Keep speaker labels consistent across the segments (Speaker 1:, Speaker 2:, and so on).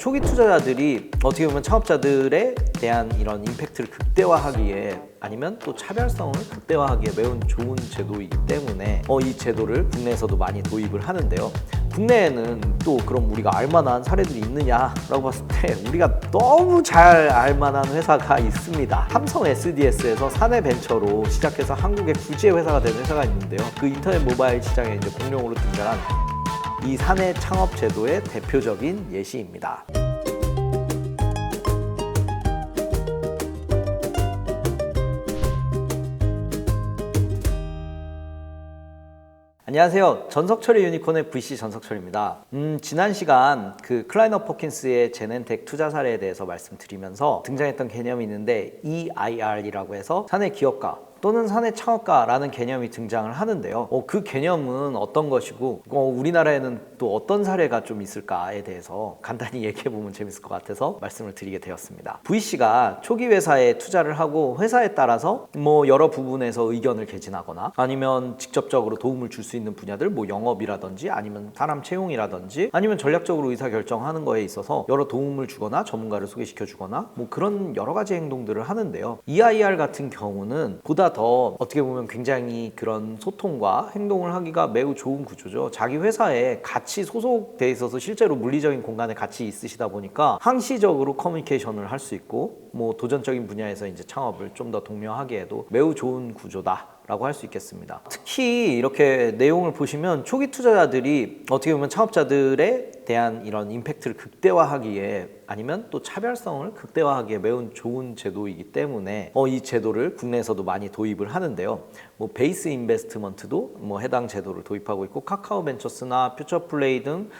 Speaker 1: 초기 투자자들이 어떻게 보면 창업자들에 대한 이런 임팩트를 극대화하기에 아니면 또 차별성을 극대화하기에 매우 좋은 제도이기 때문에 이 제도를 국내에서도 많이 도입을 하는데요. 국내에는 또 그럼 우리가 알만한 사례들이 있느냐라고 봤을 때 우리가 너무 잘 알만한 회사가 있습니다. 삼성 SDS에서 사내벤처로 시작해서 한국의 구지의 회사가 된 회사가 있는데요. 그 인터넷 모바일 시장에 이제 공룡으로 등장한 이 사내 창업 제도의 대표적인 예시입니다. 안녕하세요. 전석철의 유니콘의 VC 전석철입니다. 지난 시간 그 클라이너 퍼킨스의 제넨텍 투자 사례에 대해서 말씀드리면서 등장했던 개념이 있는데 EIR이라고 해서 사내 기업가 또는 사내 창업가라는 개념이 등장을 하는데요. 그 개념은 어떤 것이고 우리나라에는 또 어떤 사례가 좀 있을까에 대해서 간단히 얘기해보면 재밌을 것 같아서 말씀을 드리게 되었습니다. VC가 초기 회사에 투자를 하고 회사에 따라서 여러 부분에서 의견을 개진하거나 아니면 직접적으로 도움을 줄 수 있는 분야들 영업이라든지 아니면 사람 채용이라든지 아니면 전략적으로 의사결정하는 거에 있어서 여러 도움을 주거나 전문가를 소개시켜 주거나 그런 여러 가지 행동들을 하는데요. EIR 같은 경우는 보다 더 어떻게 보면 굉장히 그런 소통과 행동을 하기가 매우 좋은 구조죠. 자기 회사에 같이 소속돼 있어서 실제로 물리적인 공간에 같이 있으시다 보니까 항시적으로 커뮤니케이션을 할 수 있고 도전적인 분야에서 이제 창업을 좀 더 독려하기에도 매우 좋은 구조다 라고 할 수 있겠습니다. 특히 이렇게 내용을 보시면 초기 투자자들이 어떻게 보면 창업자들에 대한 이런 임팩트를 극대화하기에 아니면 또 차별성을 극대화하기에 매우 좋은 제도이기 때문에 이 제도를 국내에서도 많이 도입을 하는데요. 베이스 인베스트먼트도 해당 제도를 도입하고 있고 카카오벤처스나 퓨처플레이 등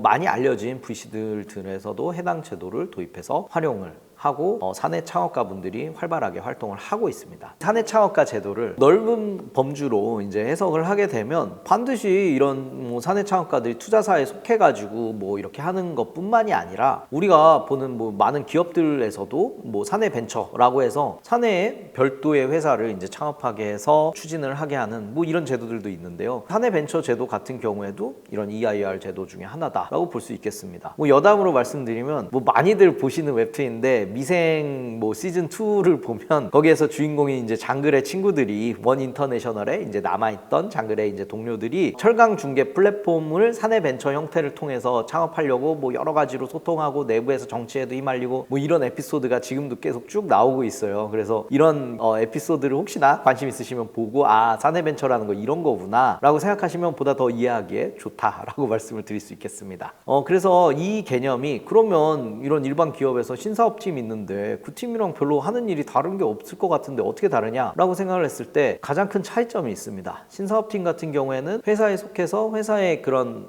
Speaker 1: 많이 알려진 VC들에서도 해당 제도를 도입해서 활용을 하고 사내 창업가분들이 활발하게 활동을 하고 있습니다. 사내 창업가 제도를 넓은 범주로 이제 해석을 하게 되면 반드시 이런 사내 창업가들이 투자사에 속해가지고 이렇게 하는 것뿐만이 아니라 우리가 보는 많은 기업들에서도 사내 벤처라고 해서 사내에 별도의 회사를 이제 창업하게 해서 추진을 하게 하는 이런 제도들도 있는데요. 사내 벤처 제도 같은 경우에도 이런 EIR 제도 중에 하나다라고 볼 수 있겠습니다. 여담으로 말씀드리면 많이들 보시는 웹툰인데 미생 시즌 2를 보면 거기에서 주인공이 이제 장글의 친구들이 원 인터내셔널에 이제 남아있던 장글의 이제 동료들이 철강 중개 플랫폼을 사내 벤처 형태를 통해서 창업하려고 여러 가지로 소통하고 내부에서 정치에도 휘말리고 이런 에피소드가 지금도 계속 쭉 나오고 있어요. 그래서 이런 에피소드를 혹시나 관심 있으시면 보고 사내 벤처라는 거 이런 거구나 라고 생각하시면 보다 더 이해하기에 좋다라고 말씀을 드릴 수 있겠습니다. 그래서 이 개념이 그러면 이런 일반 기업에서 신사업팀이 있는데 그 팀이랑 별로 하는 일이 다른 게 없을 것 같은데 어떻게 다르냐라고 생각을 했을 때 가장 큰 차이점이 있습니다. 신사업팀 같은 경우에는 회사에 속해서 회사의 그런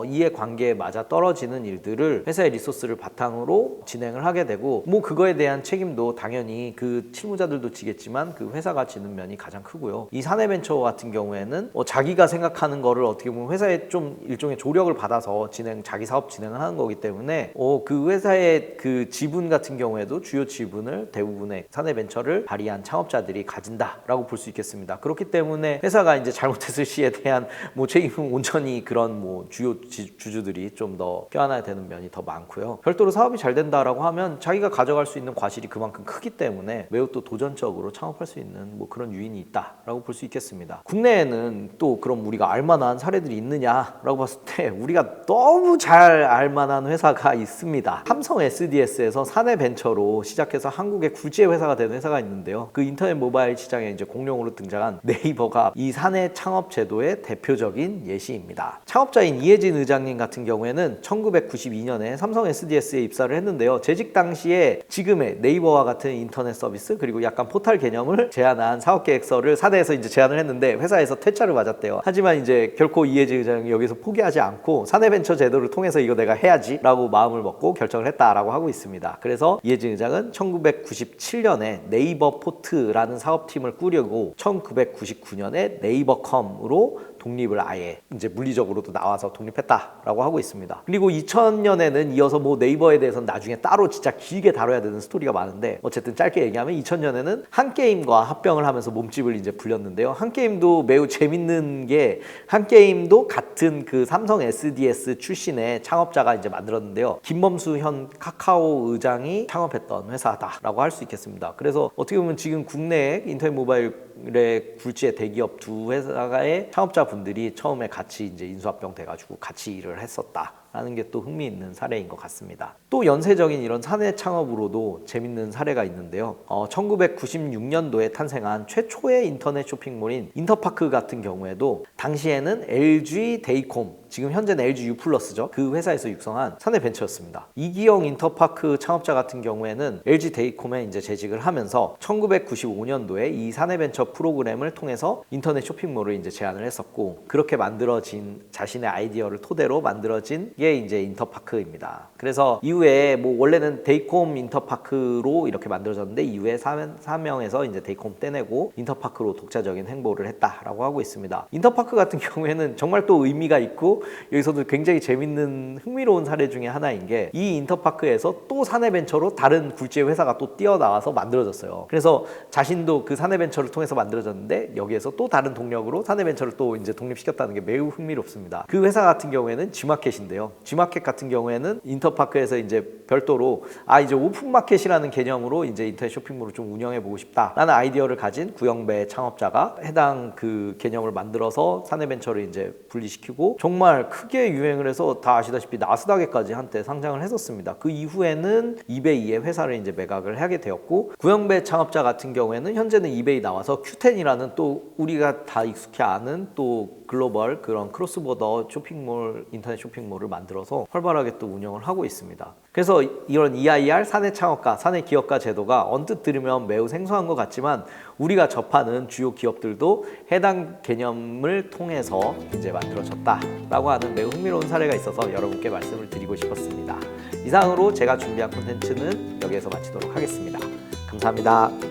Speaker 1: 이해관계에 맞아 떨어지는 일들을 회사의 리소스를 바탕으로 진행을 하게 되고 그거에 대한 책임도 당연히 그 실무자들도 지겠지만 그 회사가 지는 면이 가장 크고요. 이 사내벤처 같은 경우에는 자기가 생각하는 거를 어떻게 보면 회사에 좀 일종의 조력을 받아서 자기 사업 진행을 하는 거기 때문에 그 회사의 그 지분 같은 경우에도 주요 지분을 대부분의 사내벤처를 발휘한 창업자들이 가진다라고 볼 수 있겠습니다. 그렇기 때문에 회사가 이제 잘못했을 시에 대한 책임은 온전히 그런 주요 주주들이 좀 더 껴안아야 되는 면이 더 많고요. 별도로 사업이 잘 된다라고 하면 자기가 가져갈 수 있는 과실이 그만큼 크기 때문에 매우 또 도전적으로 창업할 수 있는 그런 유인이 있다라고 볼 수 있겠습니다. 국내에는 또 그럼 우리가 알만한 사례들이 있느냐라고 봤을 때 우리가 너무 잘 알만한 회사가 있습니다. 삼성 SDS에서 사내 벤처로 시작해서 한국의 구지의 회사가 된 회사가 있는데요. 그 인터넷 모바일 시장에 이제 공룡으로 등장한 네이버가 이 사내 창업 제도의 대표적인 예시입니다. 창업자인 이혜진 의장님 같은 경우에는 1992년에 삼성 SDS에 입사를 했는데요. 재직 당시에 지금의 네이버와 같은 인터넷 서비스 그리고 약간 포탈 개념을 제안한 사업계획서를 사내에서 이제 제안을 했는데 회사에서 퇴짜를 맞았대요. 하지만 이제 결코 이혜진 의장이 여기서 포기하지 않고 사내 벤처 제도를 통해서 이거 내가 해야지라고 마음을 먹고 결정을 했다라고 하고 있습니다. 그래서 이혜진 의장은 1997년에 네이버 포트라는 사업팀을 꾸리고 1999년에 네이버컴으로 독립을 아예 이제 물리적으로도 나와서 독립했다라고 하고 있습니다. 그리고 2000년에는 이어서 뭐 네이버에 대해서는 나중에 따로 진짜 길게 다뤄야 되는 스토리가 많은데 어쨌든 짧게 얘기하면 2000년에는 한게임과 합병을 하면서 몸집을 이제 불렸는데요. 한게임도 매우 재밌는 게 한게임도 같은 그 삼성 SDS 출신의 창업자가 이제 만들었는데요. 김범수 현 카카오 의장이 창업했던 회사다라고 할 수 있겠습니다. 그래서 어떻게 보면 지금 국내 인터넷 모바일의 굴지의 대기업 두 회사의 창업자분들이 처음에 같이 이제 인수합병 돼가지고 같이 일을 했었다. 라는 게 또 흥미있는 사례인 것 같습니다. 또 연쇄적인 이런 사내 창업으로도 재밌는 사례가 있는데요. 1996년도에 탄생한 최초의 인터넷 쇼핑몰인 인터파크 같은 경우에도 당시에는 LG 데이콤, 지금 현재는 LG U+죠. 그 회사에서 육성한 사내 벤처였습니다. 이기영 인터파크 창업자 같은 경우에는 LG 데이콤에 이제 재직을 하면서 1995년도에 이 사내 벤처 프로그램을 통해서 인터넷 쇼핑몰을 이제 제안을 했었고 그렇게 만들어진 자신의 아이디어를 토대로 만들어진 게 이제 인터파크입니다. 그래서 이후에 뭐 원래는 데이콤 인터파크로 이렇게 만들어졌는데 이후에 사명에서 이제 데이콤 떼내고 인터파크로 독자적인 행보를 했다라고 하고 있습니다. 인터파크 같은 경우에는 정말 또 의미가 있고 여기서도 굉장히 재밌는 흥미로운 사례 중에 하나인 게 이 인터파크에서 또 사내벤처로 다른 굴지의 회사가 또 뛰어나와서 만들어졌어요. 그래서 자신도 그 사내벤처를 통해서 만들어졌는데 여기에서 또 다른 동력으로 사내벤처를 또 이제 독립시켰다는 게 매우 흥미롭습니다. 그 회사 같은 경우에는 G마켓인데요. G마켓 같은 경우에는 인터파크에서 이제 별도로 이제 오픈마켓이라는 개념으로 이제 인터넷 쇼핑몰을 좀 운영해보고 싶다라는 아이디어를 가진 구영배 창업자가 해당 그 개념을 만들어서 사내벤처를 이제 분리시키고 정말 크게 유행을 해서 다 아시다시피 나스닥에까지 한때 상장을 했었습니다. 그 이후에는 이베이의 회사를 이제 매각을 하게 되었고 구영배 창업자 같은 경우에는 현재는 이베이 나와서 Q10이라는 또 우리가 다 익숙히 아는 또 글로벌 그런 크로스보더 쇼핑몰, 인터넷 쇼핑몰을 만들어서 활발하게 또 운영을 하고 있습니다. 그래서 이런 EIR 사내 창업가, 사내 기업가 제도가 언뜻 들으면 매우 생소한 것 같지만 우리가 접하는 주요 기업들도 해당 개념을 통해서 이제 만들어졌다라고 하는 매우 흥미로운 사례가 있어서 여러분께 말씀을 드리고 싶었습니다. 이상으로 제가 준비한 콘텐츠는 여기에서 마치도록 하겠습니다. 감사합니다.